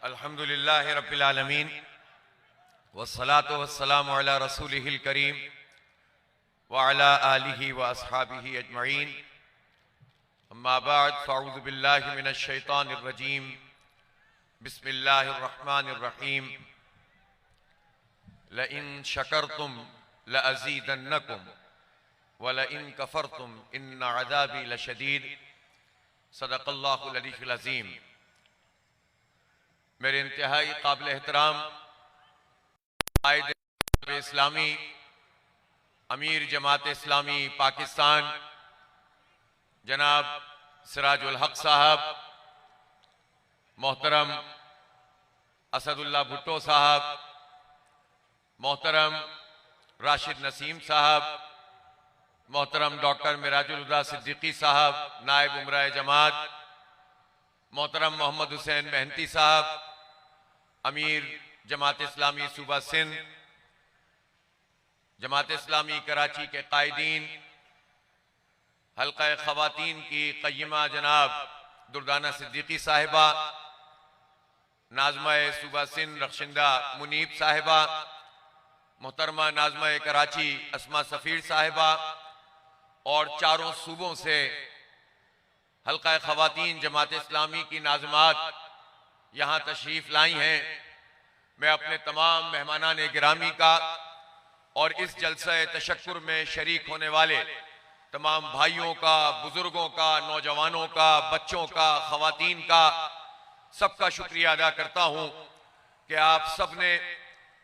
अल्हम्दुलिल्लाहि रब्बिल आलमीन वस्सलातु वस्सलामु अला रसूलिहिल करीम व अला आलिहि व अस्हाबिहि अजमईन अम्मा बाद फ़अऊज़ु बिल्लाहि मिनश शैतानिर रजीम बिस्मिल्लाहिर रहमानिर रहीम लइन शकरतुम लअज़ीदन्नकुम व लइन कफ़रतुम इन्न अज़ाबी लशदीद सदक़ल्लाहुल अलीयुल अज़ीम। मेरे इंतहाई काबिल एहतराम कायद इस्लामी अमीर जमात इस्लामी पाकिस्तान जनाब सिराजुल हक साहब, मोहतरम असदुल्ला भुट्टो साहब, मोहतरम राशिद नसीम साहब, मोहतरम डॉक्टर मिराजुल हुदा सिद्दीकी साहब नायब उमराए जमात, मोहतरम मोहम्मद हुसैन मेहनती साहब अमीर जमात इस्लामी सूबा सिंध, जमात इस्लामी कराची के कायदीन, हल्का ख़वातीन की क़य्यिमा जनाब दुर्दाना सिद्दीकी साहिबा, नाज़मा सूबा सिंध रख्शिंदा मुनीब साहिबा, मोहतरमा नाज़मा कराची अस्मा सफ़ीर साहिबा और चारों सूबों से हल्का ख़वातीन जमात इस्लामी की नाज़मात यहाँ तशरीफ़ लाई हैं। मैं अपने तमाम मेहमानान गिरामी का और इस जलसा तशक्कुर में शरीक होने वाले तमाम भाइयों का, बुजुर्गों का, नौजवानों का, बच्चों का, ख़वातीन का सबका शुक्रिया अदा करता हूँ कि आप सब ने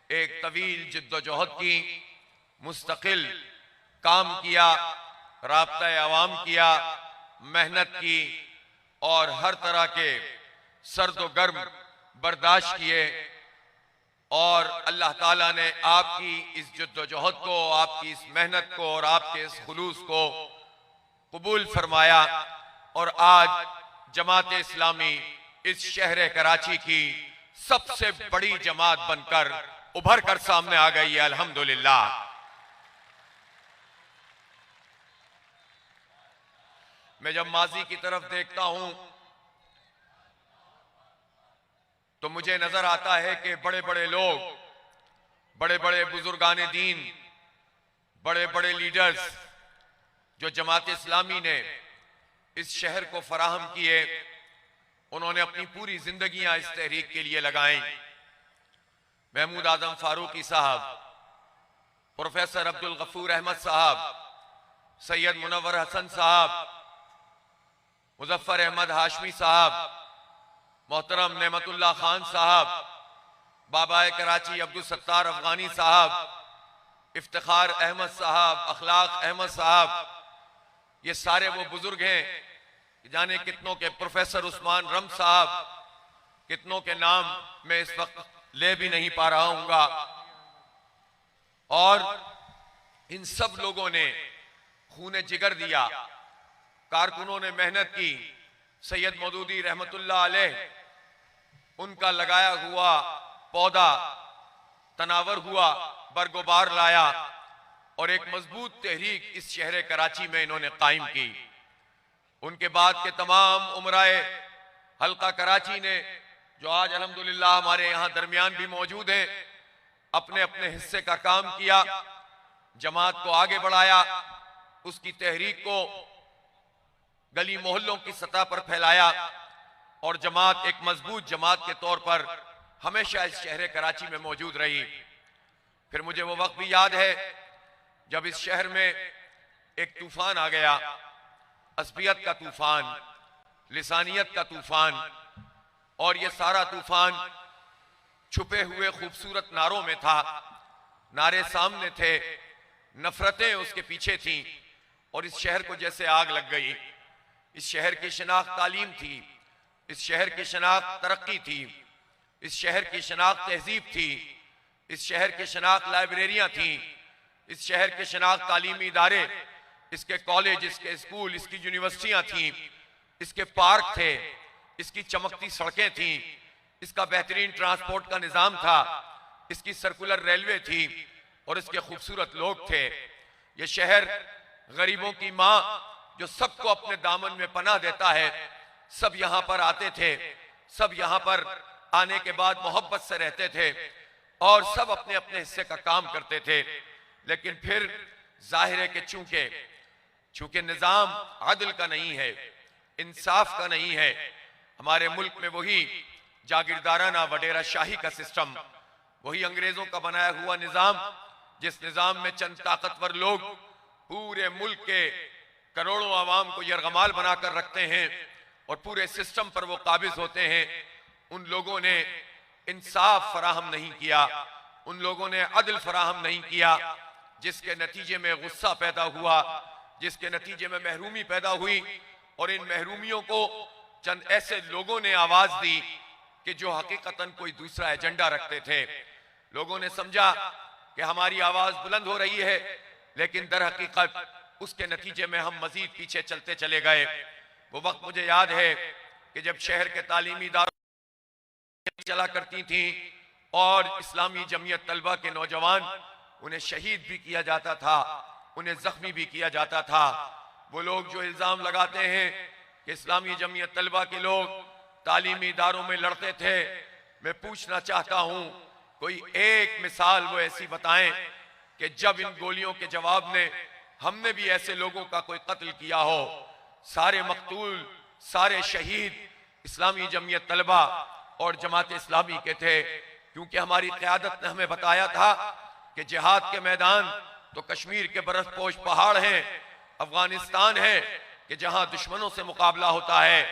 एक तवील जिद्दोजहद की, मुस्तकिल काम किया, राब्ता अवाम किया, मेहनत की और हर तरह के सर्द व गर्म बर्दाश्त किए और अल्लाह ताला ने आपकी इस जद्दोजहद को, आपकी इस मेहनत को और आपके इस खुलूस को कबूल फरमाया और आज जमात इस्लामी इस शहर कराची की सबसे बड़ी जमात बनकर उभर कर सामने आ गई है। अल्हम्दुलिल्लाह। मैं जब माजी की तरफ देखता हूं तो मुझे नजर आता है कि बड़े बड़े लोग, बड़े बड़े बुजुर्गान दीन, बड़े बड़े लीडर्स जो जमात इस्लामी ने इस शहर को फराहम किए, उन्होंने अपनी पूरी जिंदगियां इस तहरीक के लिए लगाई। महमूद आजम फारूकी साहब, प्रोफेसर अब्दुल गफूर अहमद साहब, सैयद मुनव्वर हसन साहब, मुजफ्फर अहमद हाशमी साहब, मोहतरम नेमतुल्लाह खान साहब, बाबाए कराची अब्दुल सत्तार अफगानी साहब, इफ्तिखार अहमद साहब, अखलाक अहमद साहब, ये सारे वो बुजुर्ग हैं कि जाने कितनों के, प्रोफेसर उस्मान रम साहब, कितनों के नाम मैं इस वक्त ले भी नहीं पा रहा हूँगा। और इन सब लोगों ने खूने जिगर दिया, कारकुनों ने मेहनत की। सैयद मौदूदी रहमतुल्लाह अलैह, उनका लगाया हुआ पौधा तनावर हुआ, बरगुबार लाया और एक मजबूत तहरीक इस शहर कराची में इन्होंने कायम की। उनके बाद के तमाम उमराए हल्का कराची ने, जो आज अल्हम्दुलिल्लाह हमारे यहाँ दरमियान भी मौजूद हैं, अपने अपने हिस्से का काम किया, जमात को आगे बढ़ाया, उसकी तहरीक को गली मोहल्लों की सतह पर फैलाया और जमात एक मजबूत जमात के तौर पर हमेशा इस शहर कराची में मौजूद रही। फिर मुझे वो वक्त भी याद है जब इस शहर में एक तूफान आ गया, असबियत का तूफान, लिसानियत का तूफान, और ये सारा तूफान छुपे हुए खूबसूरत नारों में था। नारे सामने थे, नफरतें उसके पीछे थीं और इस शहर को जैसे आग लग गई। इस शहर की शनाख्त तालीम थी, इस शहर की शनाख्त तरक्की थी, इस शहर की शनाख्त तहजीब थी, इस शहर की शनाख्त लाइब्रेरियां थी, इस शहर के शनाख्त तालीमी इदारे, इसके कॉलेज, इसके स्कूल, इसकी यूनिवर्सिटियां थी, इसके पार्क थे, इसकी चमकती सड़कें थी, इसका बेहतरीन ट्रांसपोर्ट का निज़ाम था, इसकी सर्कुलर रेलवे थी और इसके खूबसूरत लोग थे। ये शहर गरीबों की माँ जो सबको अपने दामन में पनाह देता है, सब यहाँ पर आते थे, सब यहाँ पर आने के बाद मोहब्बत से रहते थे और सब अपने अपने हिस्से का काम करते थे। लेकिन फिर जाहिर है कि चूंकि निजाम आदिल का नहीं है, इंसाफ का नहीं है, हमारे मुल्क में वही जागीरदाराना वडेरा शाही का सिस्टम, वही अंग्रेजों का बनाया हुआ निजाम, जिस निजाम में चंद ताकतवर लोग पूरे मुल्क के करोड़ों आवाम को यरगमाल बनाकर रखते हैं और पूरे सिस्टम पर वो काबिज होते हैं। उन लोगों ने इंसाफ फराहम नहीं किया, उन लोगों ने अदल फराहम नहीं किया, जिसके नतीजे में गुस्सा पैदा हुआ, जिसके नतीजे में महरूमी पैदा हुई। और इन महरूमियों को चंद ऐसे लोगों ने आवाज दी कि जो हकीकतन कोई दूसरा एजेंडा रखते थे। लोगों ने समझा कि हमारी आवाज बुलंद हो रही है, लेकिन दर हकीकत उसके नतीजे में हम मजीद पीछे चलते चले गए। वो वक्त मुझे याद है कि जब शहर के तालीमी इदारों चला करती थी और इस्लामी जमीयत तलबा के नौजवान, उन्हें शहीद भी किया जाता था, उन्हें जख्मी भी किया जाता था। वो लोग जो इल्जाम लगाते हैं कि इस्लामी जमीयत तलबा के लोग तालीमी इदारों में लड़ते थे, मैं पूछना चाहता हूं कोई एक मिसाल वो ऐसी बताएं कि जब इन गोलियों के जवाब में हमने भी ऐसे लोगों का कोई कत्ल किया हो। सारे मकतूल, सारे शहीद इस्लामी जमीयत तलबा और जमात इस्लामी के थे, क्योंकि हमारी क़यादत ने हमें बताया था कि जिहाद के मैदान तो कश्मीर के बर्फपोश पहाड़ हैं, अफगानिस्तान है कि जहां दुश्मनों से मुकाबला होता है।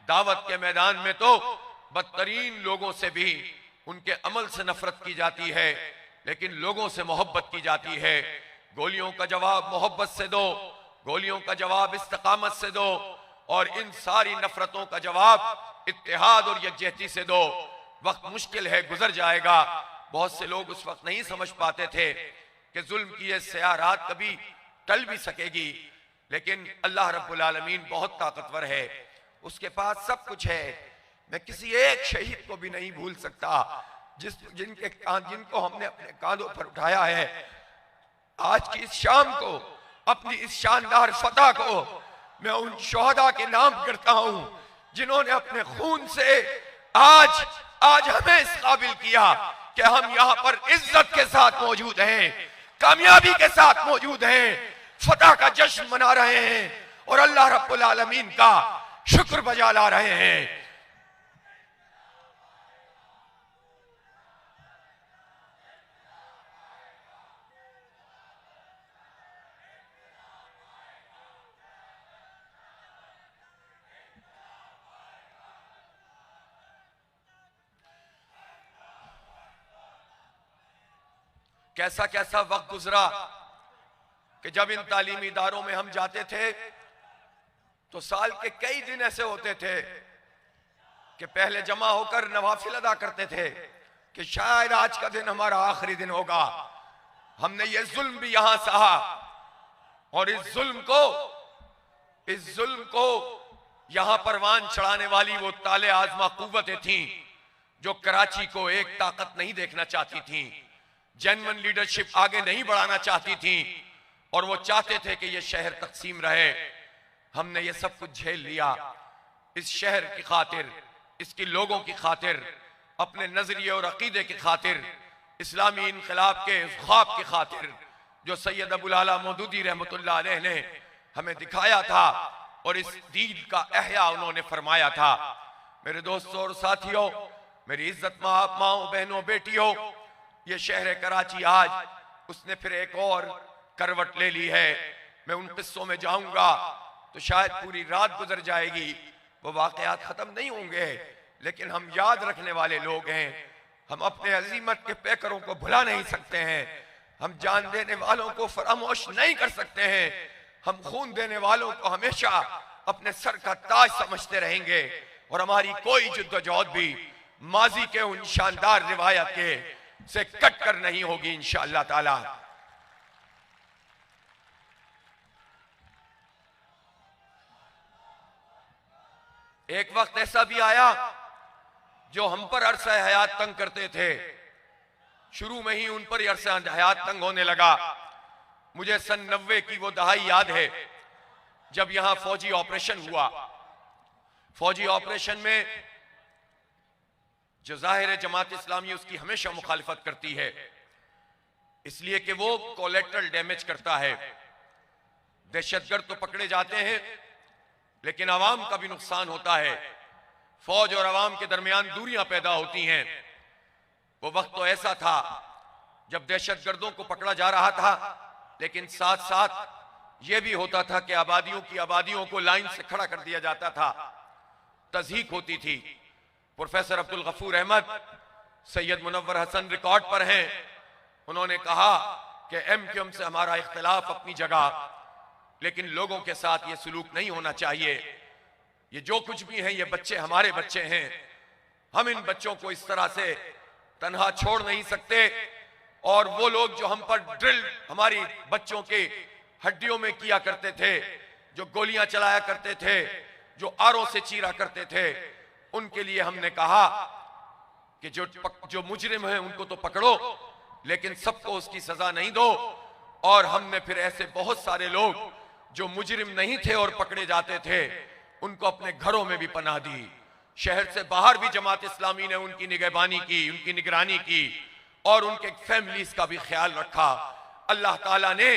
दावत के मैदान में तो बदतरीन लोगों से भी उनके अमल से नफरत की जाती है, लेकिन लोगों से मोहब्बत की जाती है। गोलियों का जवाब मोहब्बत से दो, गोलियों का जवाब इस्तिकामत से दो, और इन सारी नफरतों का जवाब इत्तेहाद और यकजहती से दो। वक्त मुश्किल है, गुजर जाएगा। बहुत से लोग उस वक्त नहीं समझ पाते थे कि जुल्म की ये सयारात कभी टल भी सकेगी, लेकिन अल्लाह रब्बुल आलमीन बहुत ताकतवर है, उसके पास सब कुछ है। मैं किसी एक शहीद को भी नहीं भूल सकता जिनको हमने अपने कांधों पर उठाया है। आज की इस शाम को, अपनी इस शानदार फतह को मैं उन शोहदा के नाम करता हूं जिन्होंने अपने खून से आज हमें इस काबिल किया कि हम यहां पर इज्जत के साथ मौजूद हैं, कामयाबी के साथ मौजूद हैं, फतह का जश्न मना रहे हैं और अल्लाह रब्बुल आलमीन का शुक्र बजा ला रहे हैं। कैसा कैसा वक्त गुजरा कि जब इन तालीमी इदारों में हम जाते थे तो साल के कई दिन ऐसे होते थे कि पहले जमा होकर नवाफिल अदा करते थे कि शायद आज का दिन हमारा आखिरी दिन होगा। हमने ये जुल्म भी यहां सहा और इस जुल्म को यहां परवान चढ़ाने वाली वो ताले आजमा कुव्वतें थीं जो कराची को एक ताकत नहीं देखना चाहती थीं, जेन्युइन लीडरशिप आगे नहीं बढ़ाना चाहती थी, और वो चाहते थे कि ये शहर तकसीम रहे। हमने ये सब कुछ झेल लिया इस शहर की खातिर, इसके लोगों की खातिर, अपने नजरिए और अकीदे की खातिर, इस्लामी इनकलाब के ख्वाब की खातिर जो सैयद अबुल आला मौदूदी रहमतुल्लाह अलैह ने हमें दिखाया था और इस दीन का एहया उन्होंने फरमाया था। मेरे दोस्तों और साथियों, मेरी इज्जत माओ बहनों बेटियों, ये शहर कराची आज उसने फिर एक और करवट ले ली है। मैं उन किस्सों में जाऊंगा तो शायद पूरी रात गुजर जाएगी, वो वाकयात खत्म नहीं होंगे, लेकिन हम याद रखने वाले लोग हैं। हम अपने अजीमत के पैकरों को भुला नहीं सकते हैं, हम जान देने वालों को फरामोश नहीं कर सकते हैं, हम खून देने वालों को हमेशा अपने सर का ताज समझते रहेंगे, और हमारी कोई जद्दोजहद भी माजी के उन शानदार रिवायत के से कट कर नहीं होगी इंशाअल्लाह ताला। एक वक्त ऐसा भी आया जो हम पर अरसा हयात तंग करते थे, शुरू में ही उन पर अरसा हयात तंग होने लगा। मुझे सन 90 की वो दहाई याद है जब यहां फौजी ऑपरेशन हुआ। फौजी ऑपरेशन में जो जाहिर जमात इस्लामी उसकी हमेशा मुखालिफत करती है, इसलिए कि वो कोलेट्रल डैमेज करता है। दहशतगर्द तो पकड़े जाते हैं लेकिन आवाम का भी नुकसान होता है। फौज और आवाम के दरमियान दूरियां पैदा होती हैं। वो वक्त तो ऐसा था जब दहशतगर्दों को पकड़ा जा रहा था, लेकिन साथ साथ यह भी होता था कि आबादियों को लाइन से खड़ा कर दिया जाता था, तज़हीक होती थी। प्रोफेसर अब्दुल गफूर अहमद, सैयद मुनव्वर हसन रिकॉर्ड पर हैं। उन्होंने कहा कि एमक्यूएम से हमारा इख्तिलाफ अपनी जगह, लेकिन लोगों के साथ ये सलूक नहीं होना चाहिए। ये जो कुछ भी हैं ये बच्चे हमारे बच्चे हैं, हम इन बच्चों को इस तरह से तन्हा छोड़ नहीं सकते। और वो लोग जो हम पर ड्रिल हमारी बच्चों के हड्डियों में किया करते थे, जो गोलियां चलाया करते थे, जो आरों से चीरा करते थे, उनके लिए हमने कहा कि जो मुजरिम है उनको तो पकड़ो, लेकिन सबको उसकी सजा नहीं दो। और हमने फिर ऐसे बहुत सारे लोग जो मुजरिम नहीं थे और पकड़े जाते थे, उनको अपने घरों में भी पनाह दी। शहर से बाहर भी जमात इस्लामी ने उनकी निगहबानी की, उनकी निगरानी की और उनके फैमिलीज का भी ख्याल रखा। अल्लाह ताला ने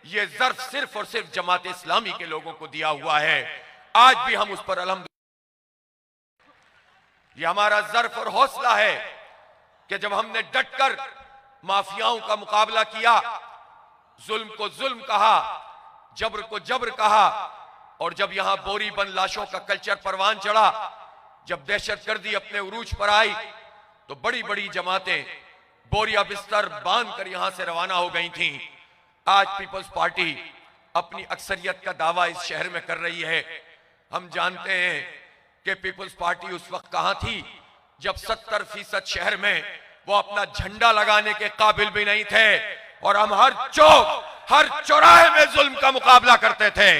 यह ज़र्फ सिर्फ और सिर्फ जमात इस्लामी के लोगों को दिया हुआ है। आज भी हम उस पर अल्हम्दुलिल्लाह, यह हमारा ज़र्फ और हौसला है कि जब हमने डटकर माफियाओं का मुकाबला किया, जुल्म को जुल्म कहा, जबर को जबर कहा, और जब यहां बोरी बंद लाशों का कल्चर परवान चढ़ा, जब दहशतगर्दी अपने उरूज पर आई, तो बड़ी बड़ी जमातें बोरिया बिस्तर बांध कर यहां से रवाना हो गई थीं। आज पीपल्स पार्टी अपनी अक्सरियत का दावा इस शहर में कर रही है। हम जानते हैं कि पीपल्स पार्टी उस वक्त कहां थी जब 70% शहर में वो अपना झंडा लगाने के काबिल भी नहीं थे, और हम हर चौक हर चौराहे में जुल्म का मुकाबला करते थे।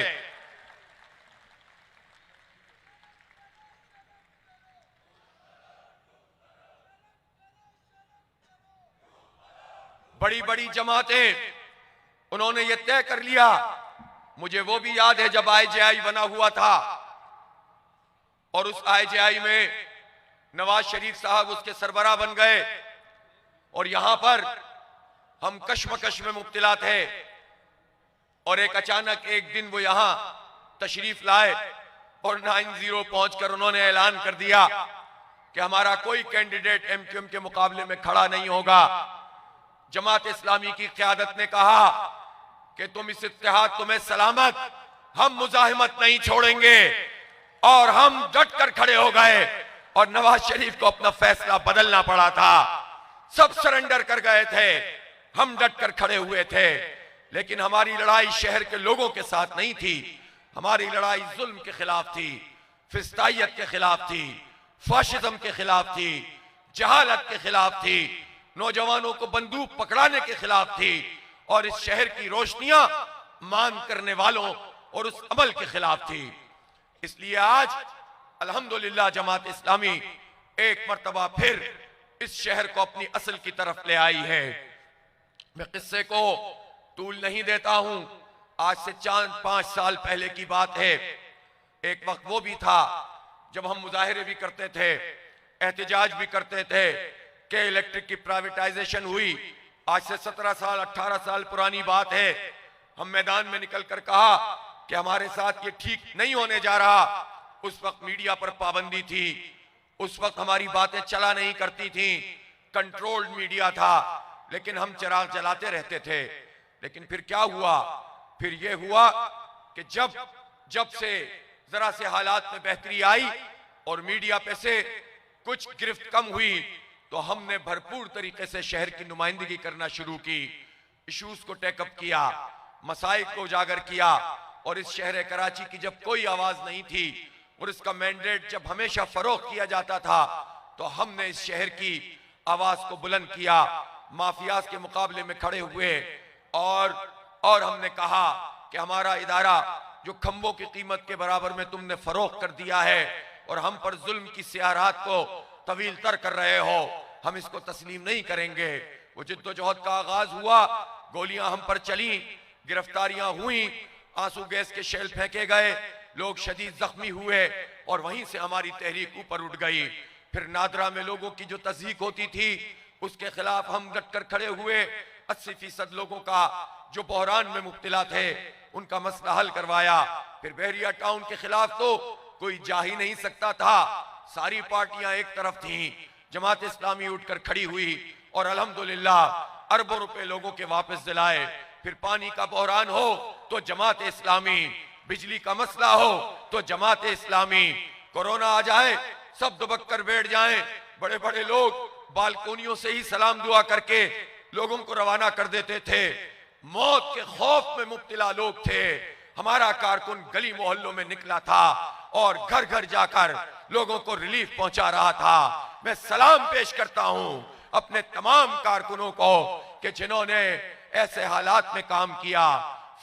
बड़ी बड़ी जमातें उन्होंने ये तय कर लिया। मुझे वो भी याद है जब IJI बना हुआ था और उस IJI में नवाज शरीफ साहब उसके सरबराह बन गए, और यहां पर हम कश्मकश में मुब्तला थे। और एक अचानक एक दिन वो यहां तशरीफ लाए और 90 पहुंचकर उन्होंने ऐलान कर दिया कि हमारा कोई कैंडिडेट MQM के मुकाबले में खड़ा नहीं होगा। जमात इस्लामी की क़यादत ने कहा कि तुम इस इत्तेहाद तुम्हें सलामत, हम मुजाहिमत नहीं छोड़ेंगे, और हम डट कर खड़े हो गए। और नवाज शरीफ को अपना फैसला बदलना पड़ा था, सब सरेंडर कर गए थे, हम डट कर खड़े हुए थे। लेकिन हमारी लड़ाई शहर के लोगों के साथ नहीं थी, हमारी लड़ाई जुल्म के खिलाफ थी, फिस्तायत के खिलाफ थी, फाशिज्म के खिलाफ थी, जहालत के खिलाफ थी, नौजवानों को बंदूक पकड़ाने के खिलाफ थी, और इस शहर की रोशनियां मान करने वालों और उस अमल के खिलाफ थी। इसलिए आज अल्हम्दुलिल्लाह जमात इस्लामी एक मर्तबा फिर इस शहर को अपनी असल की तरफ ले आई है। मैं किस्से को तूल नहीं देता हूं, आज से 4-5 साल पहले की बात है। एक वक्त वो भी था जब हम मुजाहिरे भी करते थे, एहतजाज भी करते थे कि इलेक्ट्रिक की प्राइवेटाइजेशन हुई। आज से 17 साल 18 साल पुरानी बात है। हम मैदान में निकल कर कहा कि हमारे साथ ये ठीक नहीं होने जा रहा। उस वक्त मीडिया पर पाबंदी थी, उस वक्त हमारी बातें चला नहीं करती थी, कंट्रोल्ड मीडिया था, लेकिन हम चिराग जलाते रहते थे। लेकिन फिर क्या हुआ? फिर यह हुआ कि जब से जरा से हालात में बेहतरी आई और मीडिया पे से कुछ गिरफ्त कम हुई, तो हमने भरपूर तरीके से शहर की नुमाइंदगी करना शुरू की, इश्यूज को टेकअप किया, मसाइल को उजागर किया। और इस शहर कराची की जब कोई आवाज नहीं थी और इसका मैंडेट जब हमेशा फरोख्त किया जाता था, तो हमने इस शहर की आवाज को बुलंद किया, माफियाज के मुकाबले में खड़े हुए, और हमने कहा कि हमारा इदारा जो खंभों की कीमत के बराबर में तुमने फरोख्त कर दिया है और हम पर जुल्म की सियारात को तवील तर कर रहे हो, हम इसको तस्लीम नहीं करेंगे। वो जिद्दोजहद का आगाज हुआ, गोलियां हम पर चली, गिरफ्तारियां हुई, आंसू गैस के शेल फेंके गए, लोग शदीद जख्मी हुए, और वहीं से हमारी तहरीक ऊपर उठ गई। फिर नादरा में लोगों की जो तस्दीक होती थी उसके खिलाफ हम डटकर खड़े हुए। 80% लोगों का जो बहरान में मुब्तला थे उनका मसला हल करवाया। फिर बहरिया टाउन के खिलाफ तो कोई जा ही नहीं सकता था, सारी पार्टियां एक तरफ थीं। जमात इस्लामी उठकर खड़ी हुई और अल्हम्दुलिल्लाह अरबों रुपए लोगों के वापस दिलाए। फिर पानी का बहरान हो तो जमात इस्लामी, बिजली का मसला हो तो जमात इस्लामी, कोरोना आ जाए सब दुबक कर बैठ जाएं। बड़े बड़े लोग बालकोनियों से ही सलाम दुआ करके लोगों को रवाना कर देते थे। मौत के खौफ में मुब्तला लोग थे। हमारा कारकुन गली मोहल्लों में निकला था और घर घर जाकर लोगों को रिलीफ पहुंचा रहा था। मैं सलाम पेश करता हूं अपने तमाम कारकुनों को कि जिन्होंने ऐसे हालात में काम किया।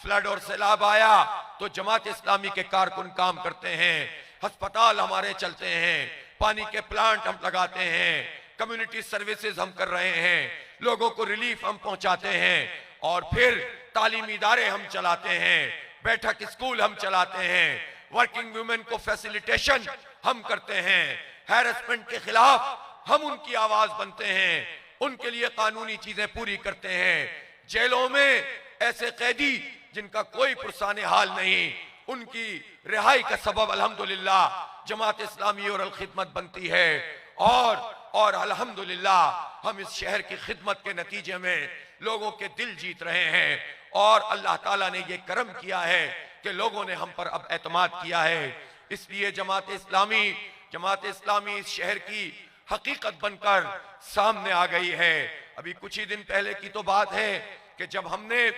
फ्लड और सैलाब आया तो जमात इस्लामी के कारकुन काम करते हैं, अस्पताल हमारे चलते हैं, पानी के प्लांट हम लगाते हैं, कम्युनिटी सर्विसेज हम कर रहे हैं, लोगों को रिलीफ हम पहुंचाते हैं, और फिर तालीमी इदारे हम चलाते हैं, बैठक स्कूल हम चलाते हैं, वर्किंग वुमेन को फैसिलिटेशन हम करते हैं, हैरेसमेंट के खिलाफ हम उनकी आवाज बनते हैं, उनके लिए कानूनी चीजें पूरी करते हैं। जेलों में ऐसे कैदी जिनका कोई पुरसाने हाल नहीं, उनकी रिहाई का सबब अल्हम्दुलिल्लाह जमात इस्लामी और अल खिदमत बनती है। और अल्हम्दुलिल्लाह हम इस शहर की खिदमत के नतीजे में लोगों के दिल जीत रहे हैं और अल्लाह ताला ने ये करम किया है कि लोगों ने हम पर अब एतमाद किया है। इसलिए जमात इस्लामी इस शहर की हकीकत बनकर सामने आ गई है। अभी कुछ ही दिन पहले की तो बात है कि जब हमने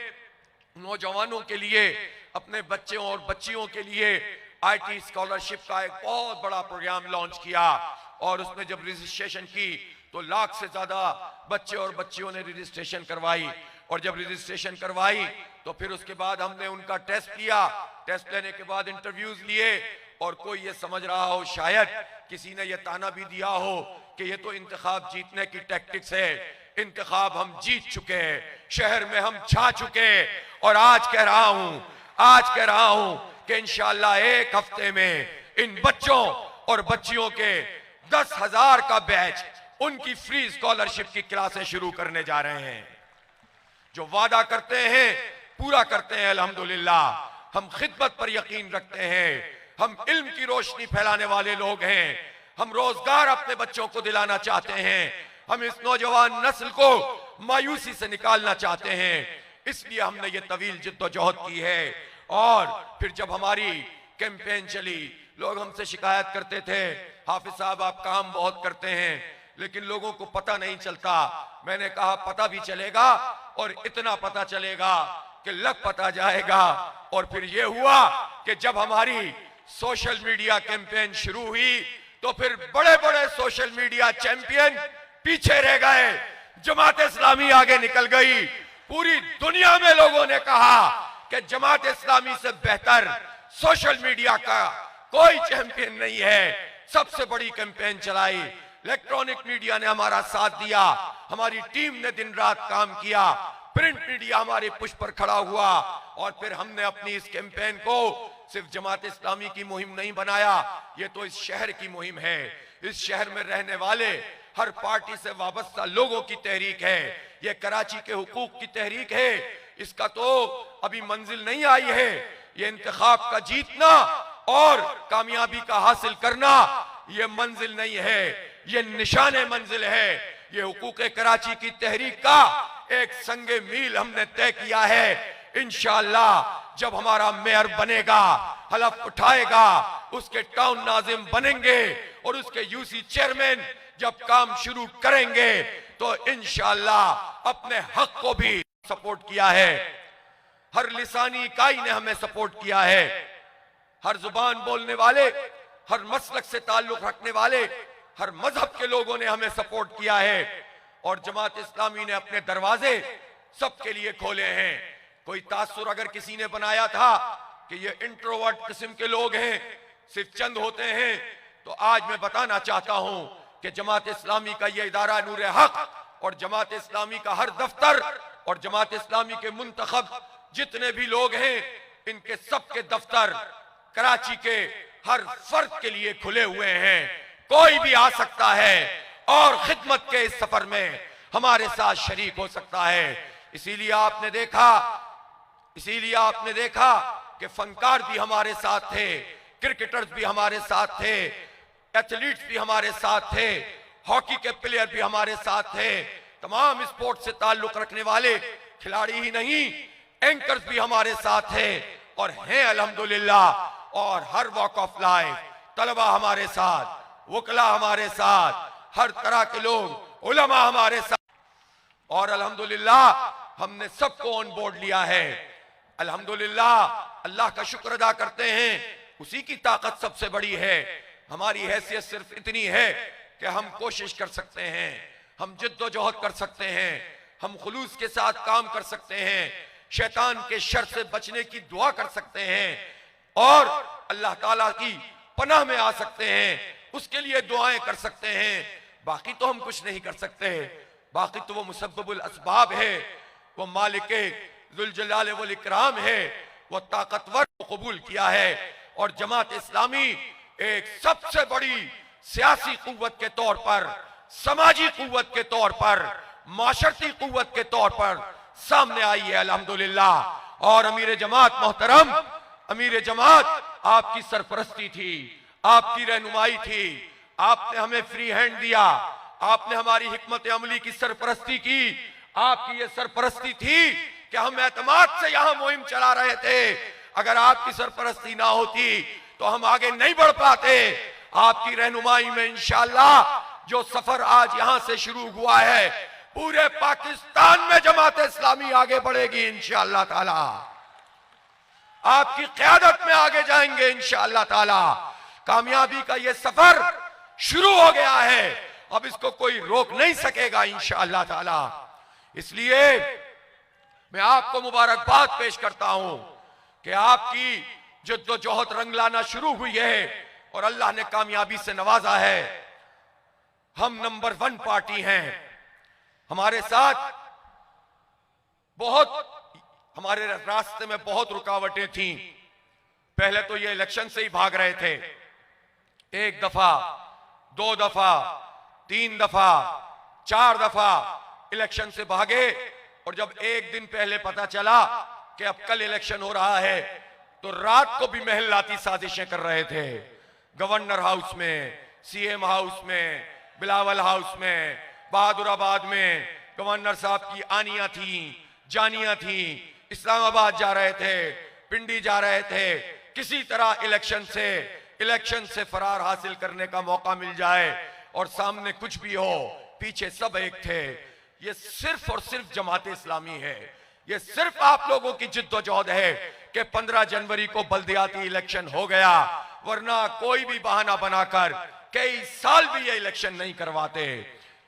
नौजवानों के लिए, अपने बच्चों और बच्चियों के लिए IT स्कॉलरशिप का एक बहुत बड़ा प्रोग्राम लॉन्च किया, और उसमें जब रजिस्ट्रेशन की तो 1 लाख से ज्यादा बच्चे और बच्चियों ने रजिस्ट्रेशन करवाई। और जब रजिस्ट्रेशन करवाई तो फिर उसके बाद हमने उनका टेस्ट लिया। टेस्ट लेने के बाद इंटरव्यूज लिए, और कोई ये समझ रहा हो, शायद किसी ने ये ताना भी दिया हो कि ये तो इंतखाब जीतने की टैक्टिक्स है। इंतखाब हम जीत चुके हैं, शहर में हम छा चुके हैं, और आज कह रहा हूं कि इंशाअल्लाह एक हफ्ते में इन बच्चों और बच्चियों के 10,000 का बैच, उनकी फ्री स्कॉलरशिप की क्लासें शुरू करने जा रहे हैं। जो वादा करते हैं पूरा करते हैं अल्हम्दुलिल्लाह। हम खिदमत पर यकीन रखते हैं, हम इल्म की रोशनी फैलाने वाले लोग हैं, हम रोजगार अपने बच्चों को दिलाना चाहते हैं, हम इस नौजवान नस्ल को मायूसी से निकालना चाहते हैं। इसलिए हमने ये तवील जिद्दोजहद की है। और फिर जब हमारी कैंपेन चली, लोग हमसे शिकायत करते थे, हाफिज साहब आप काम बहुत करते हैं लेकिन लोगों को पता नहीं चलता। मैंने कहा पता भी चलेगा, और इतना पता चलेगा कि लग पता जाएगा। और फिर ये हुआ कि जब हमारी सोशल मीडिया कैंपेन शुरू हुई तो फिर बड़े बड़े सोशल मीडिया चैंपियन पीछे रह गए, जमात इस्लामी आगे निकल गई। पूरी दुनिया में लोगों ने कहा कि जमात इस्लामी से बेहतर सोशल मीडिया का कोई चैंपियन नहीं है। सबसे बड़ी कैंपेन चलाई, इलेक्ट्रॉनिक मीडिया ने हमारा साथ दिया, हमारी टीम ने दिन रात काम किया, प्रिंट मीडिया हमारे पुश पर खड़ा हुआ। और फिर हमने अपनी इस कैंपेन को सिर्फ जमात इस्लामी की मुहिम नहीं बनाया, ये तो इस शहर की मुहिम है। इस शहर में रहने वाले हर पार्टी से वाबस्ता लोगों की तहरीक है, ये कराची के हुकूक की तहरीक है। इसका तो अभी मंजिल नहीं आई है, ये इंतखाब का जीतना और कामयाबी का हासिल करना ये मंजिल नहीं है, ये निशाने मंजिल है। ये हुकूक कराची की तहरीक का एक संगे मील हमने तय किया है। इंशाअल्लाह जब हमारा मेयर बनेगा, हलफ उठाएगा, उसके टाउन नाजिम बनेंगे और उसके यूसी चेयरमैन जब काम शुरू करेंगे तो इंशाअल्लाह अपने हक को भी सपोर्ट किया है। हर लिसानी इकाई ने हमें सपोर्ट किया है, हर जुबान बोलने वाले, हर मसलक से ताल्लुक रखने वाले, हर मजहब के लोगों ने हमें सपोर्ट किया है। और जमात इस्लामी ने अपने दरवाजे सबके लिए खोले हैं। कोई तासुर अगर किसी ने बनाया था कि ये इंट्रोवर्ट किस्म के लोग हैं, सिर्फ चंद होते हैं, तो आज मैं बताना चाहता हूं कि जमात इस्लामी का ये इदारा नूर हक और जमात इस्लामी का हर दफ्तर और जमात इस्लामी के मुंतखब जितने भी लोग हैं, इनके सबके दफ्तर कराची के हर फर्द के लिए खुले हुए हैं। कोई भी आ सकता है और खिदमत के इस सफर में हमारे साथ शरीक हो सकता है। इसीलिए आपने देखा कि फनकार भी हमारे साथ थे, क्रिकेटर्स भी हमारे साथ थे, एथलीट्स भी हमारे साथ थे, हॉकी के प्लेयर भी हमारे साथ थे, तमाम स्पोर्ट्स से ताल्लुक रखने वाले खिलाड़ी ही नहीं, एंकर्स भी हमारे साथ थे और हैं अल्हम्दुलिल्लाह। और हर वॉक ऑफ लाइफ तलबा हमारे साथ, वकला हमारे साथ, हर तरह के लोग, उलमा हमारे साथ, और अल्हम्दुलिल्लाह हमने सबको ऑन बोर्ड लिया है। अल्हम्दुलिल्लाह, अल्लाह का शुक्र अदा करते हैं, उसी की ताकत सबसे बड़ी है। हमारी हैसियत सिर्फ इतनी है कि हम कोशिश कर सकते हैं, हम जिद्दोजहद कर सकते हैं, हम खुलूस के साथ काम कर सकते हैं, शैतान के शर से बचने की दुआ कर सकते हैं और अल्लाह ताला की पनाह में आ सकते हैं, उसके लिए दुआएं कर सकते हैं। बाकी तो हम कुछ नहीं कर सकते, बाकी तो वो मुसब्बिबुल असबाब है, वो मालिके जुल जलाल वल इकराम है, वो ताकतवर को कबूल किया है। और जमात इस्लामी एक सबसे बड़ी सियासी कुव्वत के तौर पर, समाजी कुव्वत के तौर पर, माशरती कुव्वत के तौर पर सामने आई है अल्हम्दुलिल्लाह। और अमीर जमात मोहतरम, अमीर जमात आपकी सरपरस्ती थी, आपकी रहनुमाई थी, आपने हमें फ्री हैंड दिया, आपने हमारी हिकमत अमली की सरपरस्ती की। आपकी ये सरपरस्ती थी कि हम एतमाद से यहां मुहिम चला रहे थे। अगर आपकी सरपरस्ती ना होती तो हम आगे नहीं बढ़ पाते। आपकी रहनुमाई में इंशाअल्लाह जो सफर आज यहां से शुरू हुआ है, पूरे पाकिस्तान में जमात इस्लामी आगे बढ़ेगी इंशाअल्लाह ताला। आपकी क़यादत में आगे जाएंगे इंशाअल्लाह ताला। कामयाबी का ये सफर शुरू हो गया है, अब इसको कोई रोक नहीं सकेगा इंशाअल्लाह ताला। इसलिए मैं आपको मुबारकबाद पेश करता हूं कि आपकी जद्दोजहद रंग लाना शुरू हुई है और अल्लाह ने कामयाबी से नवाजा है। हम नंबर 1 पार्टी हैं। हमारे साथ हमारे रास्ते में बहुत रुकावटें थीं। पहले तो ये इलेक्शन से ही भाग रहे थे, 1 दफा, 2 दफा, 3 दफा, 4 दफा इलेक्शन से भागे। और जब एक दिन पहले पता चला कि अब कल इलेक्शन हो रहा है तो रात को भी महल्लाती साजिशें कर रहे थे। गवर्नर हाउस में, सीएम हाउस में, बिलावल हाउस में, बहादुराबाद में गवर्नर साहब की आनियां थी, जानियां थी, इस्लामाबाद जा रहे थे, पिंडी जा रहे थे। किसी तरह इलेक्शन से फरार हासिल करने का मौका मिल जाए और सामने कुछ भी हो, पीछे सब एक थे। ये सिर्फ और सिर्फ जमात इस्लामी है, ये सिर्फ आप लोगों की जिद्दोजहद है कि 15 जनवरी को बल्दियाती इलेक्शन हो गया, वरना कोई भी बहाना बनाकर कई साल भी ये इलेक्शन नहीं करवाते।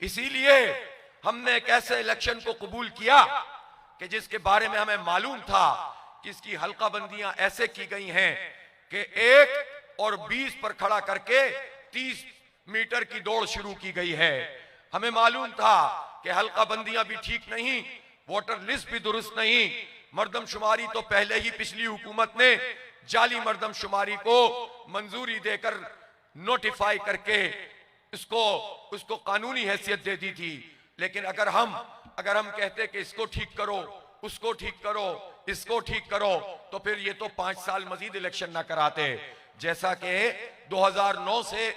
इसीलिए हमने एक ऐसे इलेक्शन को कबूल किया कि जिसके बारे में हमें मालूम था कि इसकी हल्काबंदियां ऐसे की गई हैं कि 1 और 20 पर खड़ा करके 30 मीटर की दौड़ शुरू की गई है। हमें मालूम था कि हल्काबंदियां भी ठीक नहीं, वोटर लिस्ट भी दुरुस्त नहीं, मर्दमशुमारी तो पहले ही पिछली हुकूमत ने जाली मर्दमशुमारी को मंजूरी देकर नोटिफाई करके उसको कानूनी हैसियत दे दी थी। लेकिन अगर हम कहते कि इसको ठीक करो, उसको ठीक करो, इसको ठीक करो, तो फिर ये तो 5 साल मजीद इलेक्शन ना कराते। जैसा कि 2009 से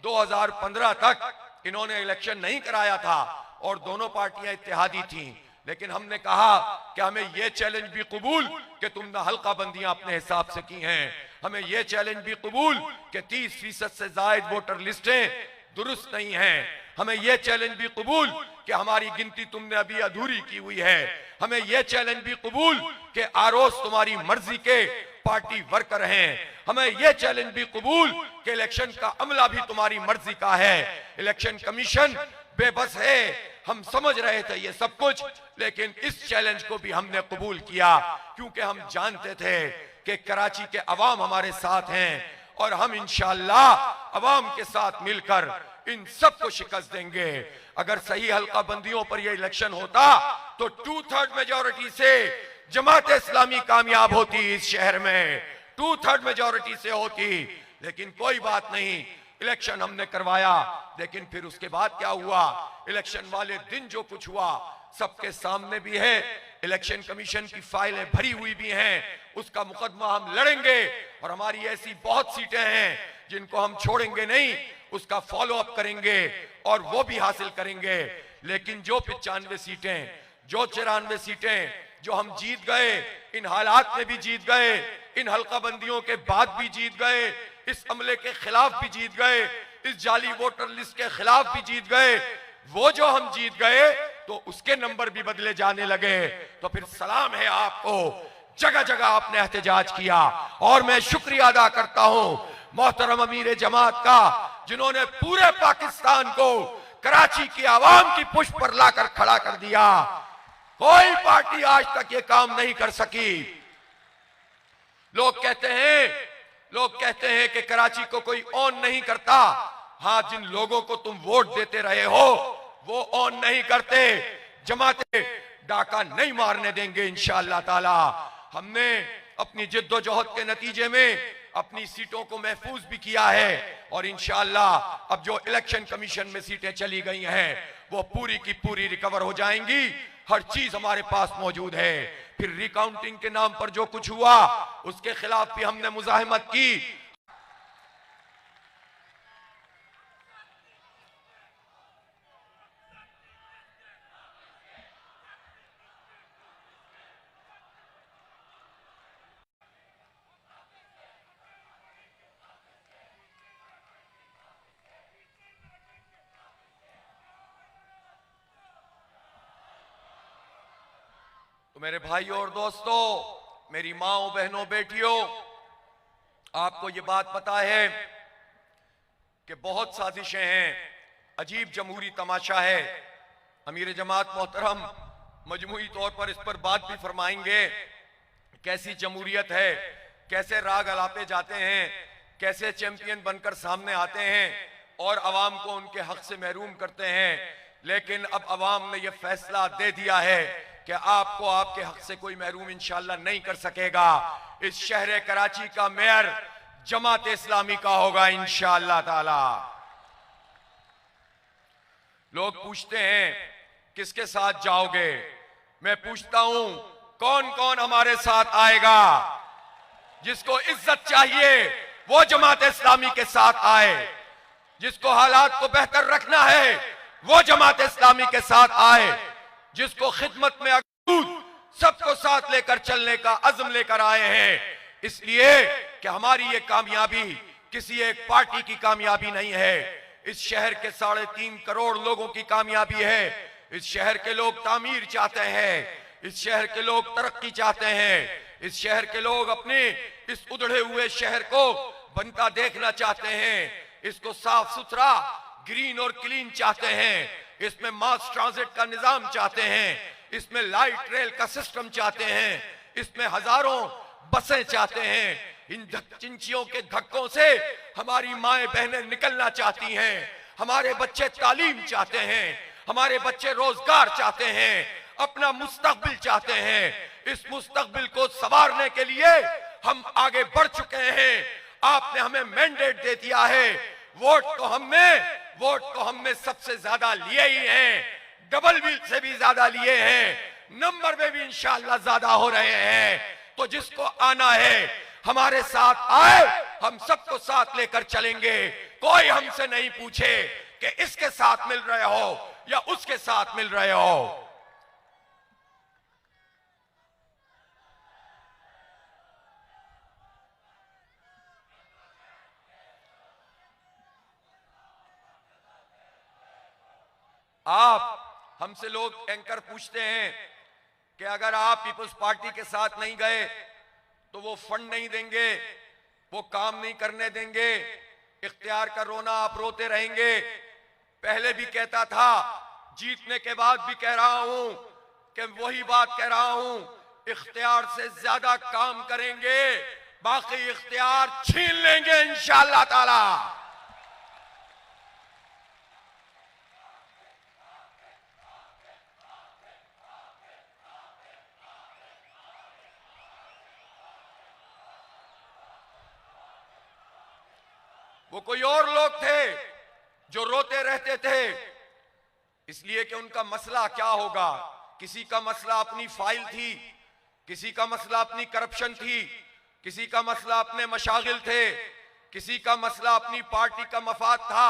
2015 तक इन्होंने इलेक्शन नहीं कराया था और दोनों पार्टियां इत्तेहादी थीं। लेकिन हमने कहा कि हमें यह चैलेंज भी कबूल कि तुमने हल्काबंदियां अपने हिसाब से की हैं, हमें यह चैलेंज भी कबूल कि 30% से जायद वोटर लिस्टें दुरुस्त नहीं हैं, हमें यह चैलेंज भी कबूल कि हमारी गिनती तुमने अभी अधूरी की हुई है, हमें यह चैलेंज भी कबूल कि आरोस तुम्हारी मर्जी के पार्टी वर्कर हैं, हमें यह चैलेंज भी कबूल कि इलेक्शन का अमला भी तुम्हारी मर्जी का है, इलेक्शन कमीशन बेबस है। हम समझ रहे थे ये सब कुछ, लेकिन इस चैलेंज को भी हमने कबूल किया क्योंकि हम जानते थे कि कराची के अवाम हमारे साथ हैं और हम इंशाअल्लाह अवाम के साथ मिलकर इन सब को शिकस्त देंगे। अगर सही हल्काबंदियों पर यह इलेक्शन होता तो 2/3 मेजॉरिटी से जमात इस्लामी कामयाब होती इस शहर में, 2/3 मेजॉरिटी से होती। लेकिन कोई बात नहीं, इलेक्शन हमने करवाया, लेकिन फिर उसके बाद क्या हुआ? इलेक्शन वाले दिन जो कुछ हुआ सबके सामने भी है, इलेक्शन कमीशन की फाइलें भरी हुई भी हैं, उसका मुकदमा हम लड़ेंगे और हमारी ऐसी बहुत सीटें हैं जिनको हम छोड़ेंगे नहीं, उसका फॉलो अप करेंगे और वो भी हासिल करेंगे। लेकिन जो 95 सीटें, जो 94 सीटें जो हम जीत गए, इन हालात में भी जीत गए, इन हल्काबंदियों के बाद भी जीत गए, इस हमले के खिलाफ भी जीत गए, इस जाली वोटर लिस्ट के खिलाफ भी जीत गए, वो जो हम जीत गए तो उसके नंबर भी बदले जाने लगे। तो फिर सलाम है आपको, जगह जगह आपने एहतजाज किया और मैं शुक्रिया अदा करता हूं मोहतरम अमीर जमात का, जिन्होंने पूरे पाकिस्तान को कराची की आवाम की पुष्प पर लाकर खड़ा कर दिया। कोई पार्टी आज तक ये काम नहीं कर सकी। लोग कहते हैं कि कराची को कोई ऑन नहीं करता। हाँ, जिन लोगों को तुम वोट देते रहे हो वो ऑन नहीं करते। जमाते डाका नहीं मारने देंगे इंशाअल्लाह ताला। हमने अपनी जिद्दोजहद के नतीजे में अपनी सीटों को महफूज भी किया है और इंशाअल्लाह अब जो इलेक्शन कमीशन में सीटें चली गई हैं वो पूरी की पूरी रिकवर हो जाएंगी। हर चीज हमारे पास मौजूद है। फिर रिकाउंटिंग के नाम पर जो कुछ हुआ उसके खिलाफ भी हमने मुजाहिमत की। तो मेरे भाइयों और दोस्तों, मेरी माओ, बहनों, बेटियों, आपको ये बात पता है कि बहुत साजिशें हैं, अजीब जमहूरी तमाशा है। अमीर जमात मोहतरम मजमूई तौर पर इस पर बात भी फरमाएंगे। कैसी जमहूरियत है, कैसे राग अलापे जाते हैं, कैसे चैंपियन बनकर सामने आते हैं और अवाम को उनके हक से महरूम करते हैं। लेकिन अब अवाम ने यह फैसला दे दिया है कि आपको आपके हक से कोई महरूम इंशाअल्लाह नहीं कर सकेगा। इस शहर कराची का मेयर जमात इस्लामी का होगा इंशाअल्लाह ताला। लोग पूछते हैं किसके साथ जाओगे? मैं पूछता हूं कौन कौन हमारे साथ आएगा? जिसको इज्जत चाहिए वो जमात इस्लामी के साथ आए, जिसको हालात को बेहतर रखना है वो जमात इस्लामी के साथ आए, जिसको खिदमत में सबको साथ लेकर चलने का अज़्म लेकर आए हैं। इसलिए कि हमारी ये कामयाबी किसी एक पार्टी की कामयाबी नहीं है, इस शहर के 3.5 करोड़ लोगों की कामयाबी है। इस शहर के लोग तामीर चाहते हैं, इस शहर के लोग तरक्की चाहते हैं, इस शहर के लोग अपने इस उधड़े हुए शहर को बनता देखना चाहते हैं, इसको साफ सुथरा, ग्रीन और क्लीन चाहते हैं, इसमें मास ट्रांजिट का निजाम चाहते हैं, इसमें लाइट रेल का सिस्टम चाहते हैं, इसमें हजारों बसें चाहते हैं। इन चिंचियों के धक्कों से हमारी माएं बहनें निकलना चाहती हैं, हमारे बच्चे तालीम चाहते हैं, हमारे बच्चे रोजगार चाहते हैं, अपना मुस्तकबिल चाहते हैं। इस मुस्तकबिल को संवारने के लिए हम आगे बढ़ चुके हैं। आपने हमें मैंडेट दे दिया है। वोट तो हमने सबसे ज्यादा लिए ही हैं, डबल बिल से भी ज्यादा लिए हैं, नंबर में भी इंशाअल्लाह ज्यादा हो रहे हैं। तो जिसको आना है हमारे साथ आए, हम सबको साथ लेकर चलेंगे। कोई हमसे नहीं पूछे कि इसके साथ मिल रहे हो या उसके साथ मिल रहे हो। आप हमसे लोग एंकर पूछते हैं कि अगर आप पीपल्स पार्टी के साथ नहीं गए तो वो फंड नहीं देंगे, वो काम नहीं करने देंगे, इख्तियार का रोना आप रोते रहेंगे। पहले भी कहता था, जीतने के बाद भी कह रहा हूं कि वही बात कह रहा हूं, इख्तियार से ज्यादा काम करेंगे, बाकी इख्तियार छीन लेंगे इंशाअल्लाह ताला। वो कोई और लोग थे जो रोते रहते थे, इसलिए कि उनका मसला क्या होगा। किसी का मसला अपनी फाइल थी, किसी का मसला अपनी करप्शन थी, किसी का मसला अपने मशागिल थे, किसी का मसला अपनी पार्टी का मफाद था।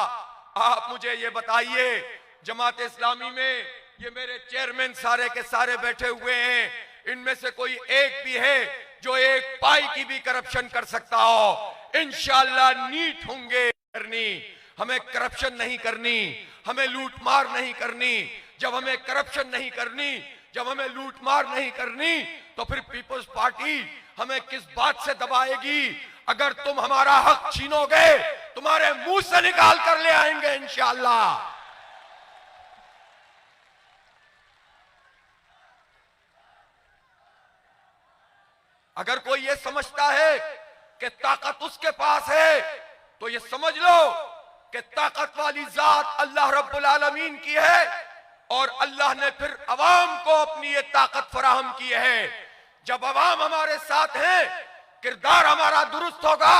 आप मुझे ये बताइए, जमात इस्लामी में ये मेरे चेयरमैन सारे के सारे बैठे हुए हैं, इनमें से कोई एक भी है जो एक पाई की भी करप्शन कर सकता हो? इंशाअल्लाह नीट होंगे करनी, हमें करप्शन नहीं करनी, हमें लूट मार नहीं करनी। जब हमें करप्शन नहीं करनी, जब हमें लूट मार नहीं करनी, तो फिर पीपल्स पार्टी हमें किस बात से दबाएगी? अगर तुम हमारा हक छीनोगे, तुम्हारे मुंह से निकाल कर ले आएंगे इंशाअल्लाह। अगर कोई ये समझता है कि ताकत उसके पास है, तो ये समझ लो कि ताकत वाली जात अल्लाह रब्बुल आलमीन की है, और अल्लाह ने फिर अवाम को अपनी ये ताकत फराहम की है। जब अवाम हमारे साथ है, किरदार हमारा दुरुस्त होगा,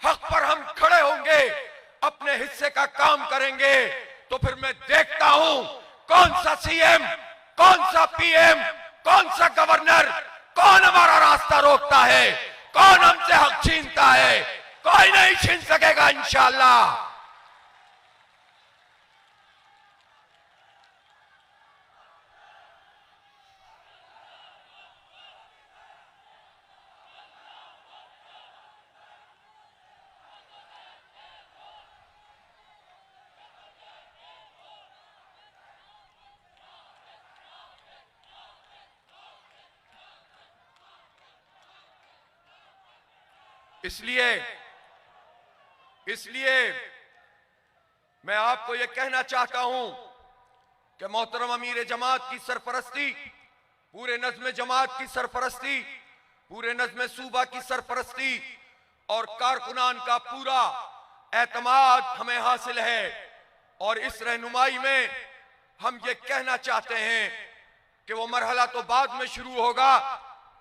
हक पर हम खड़े होंगे, अपने हिस्से का काम करेंगे, तो फिर मैं देखता हूं कौन सा सीएम, कौन सा पीएम, कौन सा गवर्नर, कौन हमारा रास्ता रोकता है, कौन हमसे हक छीनता है। कोई नहीं छीन सकेगा इंशाअल्लाह। इसलिए मैं आपको यह कहना चाहता हूं कि मोहतरम अमीर जमात की सरपरस्ती, पूरे नज़्म जमात की सरपरस्ती, पूरे नज़्म सूबा की सरपरस्ती और कारकुनान का पूरा एतमाद हमें हासिल है। और इस रहनुमाई में हम ये कहना चाहते हैं कि वो मरहला तो बाद में शुरू होगा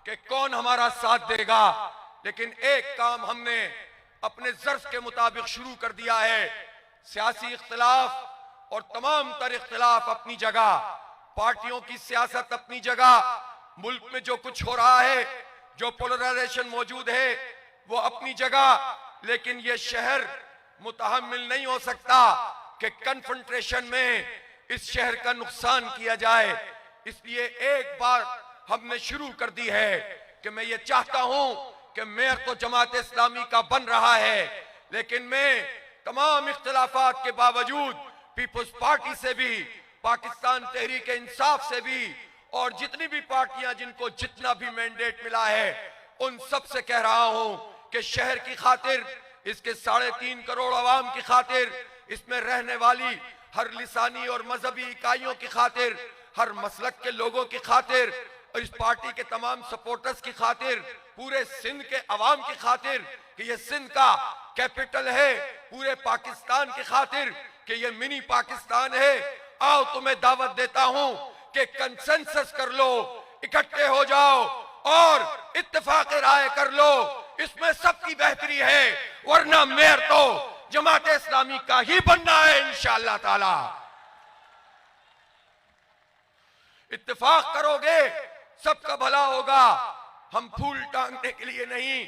कि कौन हमारा साथ देगा, लेकिन एक काम हमने अपने ज़र्फ के मुताबिक शुरू कर दिया है। सियासी इख्तिलाफ और तमाम तर इख्तिलाफ अपनी जगह, पार्टियों की सियासत अपनी जगह, मुल्क में जो कुछ हो रहा है, जो पोलराइजेशन मौजूद है वो अपनी जगह, लेकिन ये शहर मुतहम्मिल नहीं हो सकता कि कन्फ्रंटेशन में इस शहर का नुकसान किया जाए। इसलिए एक बार हमने शुरू कर दी है कि मैं ये चाहता हूं कि मेयर तो जमात इस्लामी का बन रहा है, लेकिन मैं तमाम इख्तिलाफात के बावजूद पीपल्स पार्टी से भी, पाकिस्तान तहरीक इंसाफ से भी, और जितनी भी पार्टियां जिनको जितना भी मैंडेट मिला है, उन सब से कह रहा हूं कि शहर की खातिर, इसके 3.5 करोड़ आवाम की खातिर, इसमें रहने वाली हर लिसानी और मजहबी इकाइयों की खातिर, हर मसलक के लोगों की खातिर, और इस पार्टी के तमाम सपोर्टर्स की खातिर, पूरे सिंध के अवाम की खातिर कि ये सिंध का कैपिटल है, पूरे पाकिस्तान की खातिर कि ये मिनी पाकिस्तान है। आओ तुम्हें दावत देता हूं कि कंसेंसस कर लो, इकट्ठे हो जाओ और इत्तेफाक राय कर लो, इसमें सबकी बेहतरी है, वरना मेयर तो जमात इस्लामी का ही बनना है इंशाअल्लाह ताला। इत्तेफाक करोगे सबका भला होगा। हम फूल टांगने के लिए नहीं,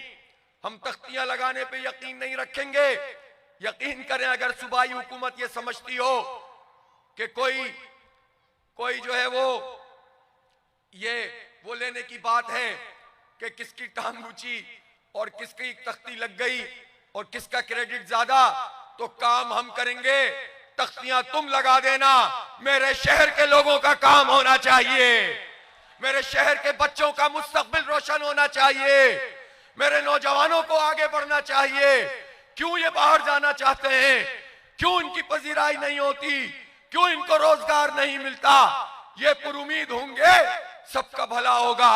हम तख्तियां लगाने पे यकीन नहीं रखेंगे। यकीन करें, अगर सूबाई हुकूमत ये समझती हो कि कोई जो है वो लेने की बात है कि किसकी टांग ऊंची और किसकी तख्ती लग गई और किसका क्रेडिट ज्यादा, तो काम हम करेंगे, तख्तियां तुम लगा देना। मेरे शहर के लोगों का काम होना चाहिए, मेरे शहर के बच्चों का मुस्तकबिल रोशन होना चाहिए, मेरे नौजवानों को आगे बढ़ना चाहिए। क्यों ये बाहर जाना चाहते हैं, क्यों इनकी पजीराई नहीं होती, क्यों इनको रोजगार नहीं मिलता? ये पुरुमीद होंगे, सबका भला होगा,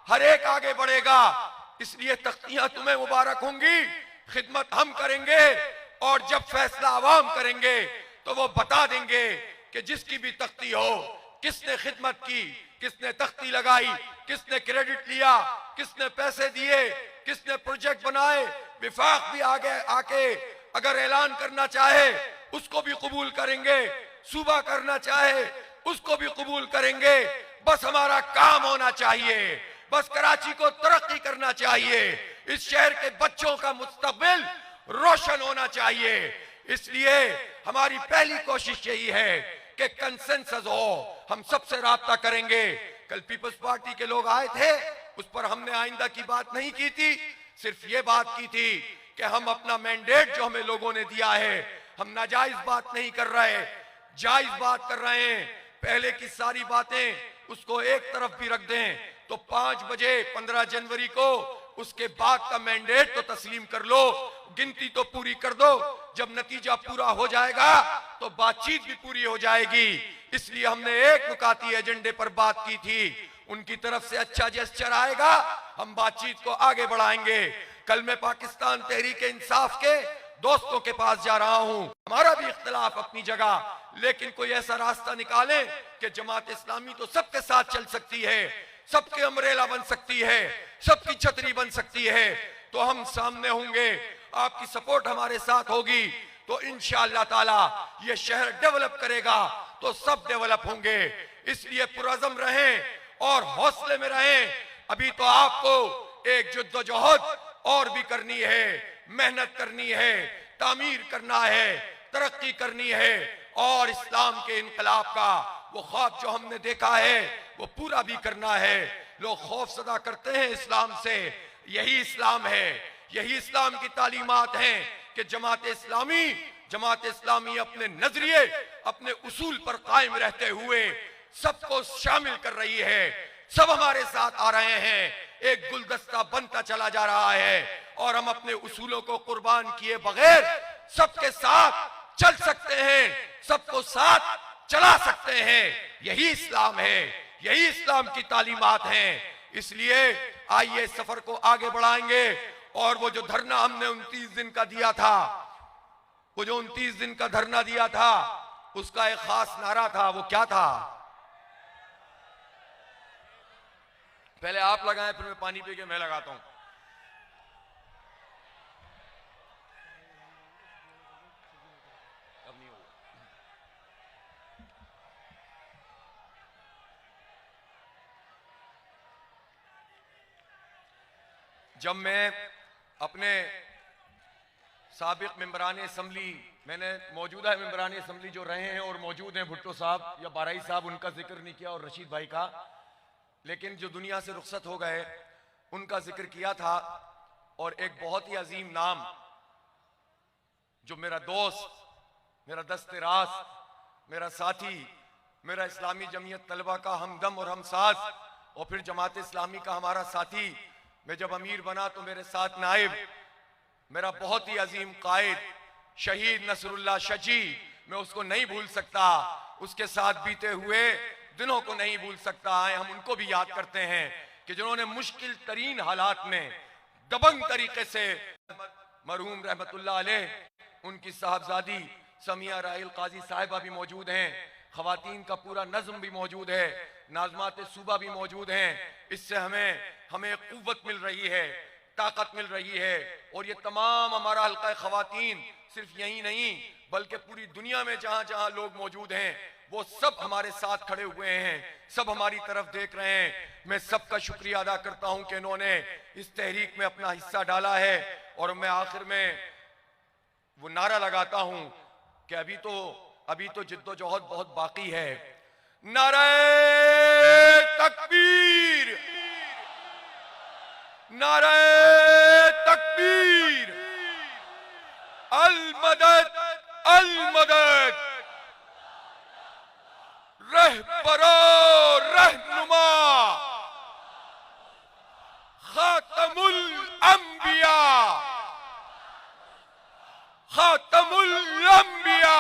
हर एक आगे बढ़ेगा। इसलिए तख्तियां तुम्हें मुबारक होंगी, खिदमत हम करेंगे, और जब फैसला आवाम करेंगे तो वो बता देंगे कि जिसकी भी तख्ती हो, किसने खिदमत की, किसने तख्ती लगाई, किसने क्रेडिट लिया, किसने पैसे दिए, किसने प्रोजेक्ट बनाए। विफाक भी आगे आके अगर ऐलान करना चाहे उसको भी कबूल करेंगे, सूबा करना चाहे उसको भी कबूल करेंगे। बस हमारा काम होना चाहिए, बस कराची को तरक्की करना चाहिए, इस शहर के बच्चों का मुस्तकबिल रोशन होना चाहिए। इसलिए हमारी पहली कोशिश यही है कि कंसेंसस हो, हम सबसे राब्ता करेंगे। कल पीपल्स पार्टी के लोग आए थे, उस पर हमने आइंदा की बात नहीं की थी, सिर्फ ये बात की थी कि हम अपना मैंडेट जो हमें लोगों ने दिया है, हम नाजायज बात नहीं कर रहे, जायज बात कर रहे हैं। पहले की सारी बातें उसको एक तरफ भी रख दें तो 5 बजे 15 जनवरी को उसके बाद का मैंडेट तो तस्लीम कर लो, गिनती तो पूरी कर दो। जब नतीजा पूरा हो जाएगा तो बातचीत भी पूरी हो जाएगी। इसलिए हमने एक नुकाती एजेंडे पर बात की थी, उनकी तरफ से अच्छा जेस्चर आएगा, हम बातचीत को आगे बढ़ाएंगे। कल मैं पाकिस्तान तहरीक इंसाफ के दोस्तों के पास जा रहा हूं, हमारा भी इख्तिलाफ अपनी जगह, लेकिन कोई ऐसा रास्ता निकाले कि जमात इस्लामी तो सबके साथ चल सकती है, सबके अमरेला बन सकती है, सबकी छतरी बन सकती है। तो हम सामने होंगे, आपकी सपोर्ट हमारे साथ होगी तो इंशाअल्लाह ताला ये शहर डेवलप करेगा तो सब डेवलप होंगे। इसलिए पुरअज़म रहें और हौसले में रहें। अभी तो आपको एक जद्दोजहद और भी करनी है, मेहनत करनी है, तामीर करना है, तरक्की करनी है और इस्लाम के इनकलाब का वो ख्वाब जो हमने देखा है वो पूरा भी करना है। लोग खौफ सदा करते हैं इस्लाम से, यही इस्लाम है, यही इस्लाम की तालीमात हैं कि जमात इस्लामी अपने नजरिए, अपने उसूल पर कायम रहते हुए सबको शामिल कर रही है। सब हमारे साथ आ रहे हैं, एक गुलदस्ता बनता चला जा रहा है और हम अपने उसूलों को कुर्बान किए बगैर सबके साथ चल सकते हैं, सबको साथ चला सकते हैं। यही इस्लाम है, यही इस्लाम की तालीमात हैं। इसलिए आइए सफर को आगे बढ़ाएंगे। और वो जो धरना हमने 29 दिन का दिया था, वो जो 29 दिन का धरना दिया था, उसका एक खास नारा था। वो क्या था? पहले आप लगाएं, फिर मैं पानी पी के मैं लगाता हूं। अब नहीं होगा। जब मैं अपने साबिक मेंबरान असम्बली, मैंने मौजूदा मेंबरान असम्बली जो रहे हैं और मौजूद हैं, भुट्टो साहब या बाराई साहब, उनका जिक्र नहीं किया और रशीद भाई का, लेकिन जो दुनिया से रुखसत हो गए उनका जिक्र किया था। और एक बहुत ही अजीम नाम जो मेरा दोस्त, मेरा दस्ते रास, मेरा साथी, मेरा इस्लामी जमीयत तलबा का हमदम और हमसाज और फिर जमात इस्लामी का हमारा साथी, मैं जब अमीर बना तो मेरे साथ नाइब, मेरा बहुत ही अजीम कायद शहीद नसरुल्लाह शजी, मैं उसको नहीं भूल सकता, उसके साथ बीते हुए दिनों को नहीं भूल सकता। हम उनको भी याद करते हैं कि जिन्होंने मुश्किल तरीन हालात में दबंग तरीके से, मरहूम रहमतुल्लाह अलैह, उनकी साहबजादी समिया राहिल काजी साहिबा भी मौजूद हैं, खवातीन का पूरा नज्म भी मौजूद है, नाज़मात सूबा भी मौजूद हैं। इससे हमें कुव्वत मिल रही है, ताकत मिल रही है। और ये तमाम हमारा हल्का खवातीन सिर्फ यही नहीं बल्कि पूरी दुनिया में जहां जहां लोग मौजूद हैं वो सब हमारे साथ खड़े हुए हैं, सब हमारी तरफ देख रहे हैं। मैं सबका शुक्रिया अदा करता हूं कि इन्होंने इस तहरीक में अपना हिस्सा डाला है। और मैं आखिर में वो नारा लगाता हूं कि अभी तो जिद्दोजहद बहुत बाकी है। नारे तकबीर, नारे तकबीर, अल मदद, अल मदद, रहबरो रहनुमा, खातमुल अंबिया, खातमुल अंबिया।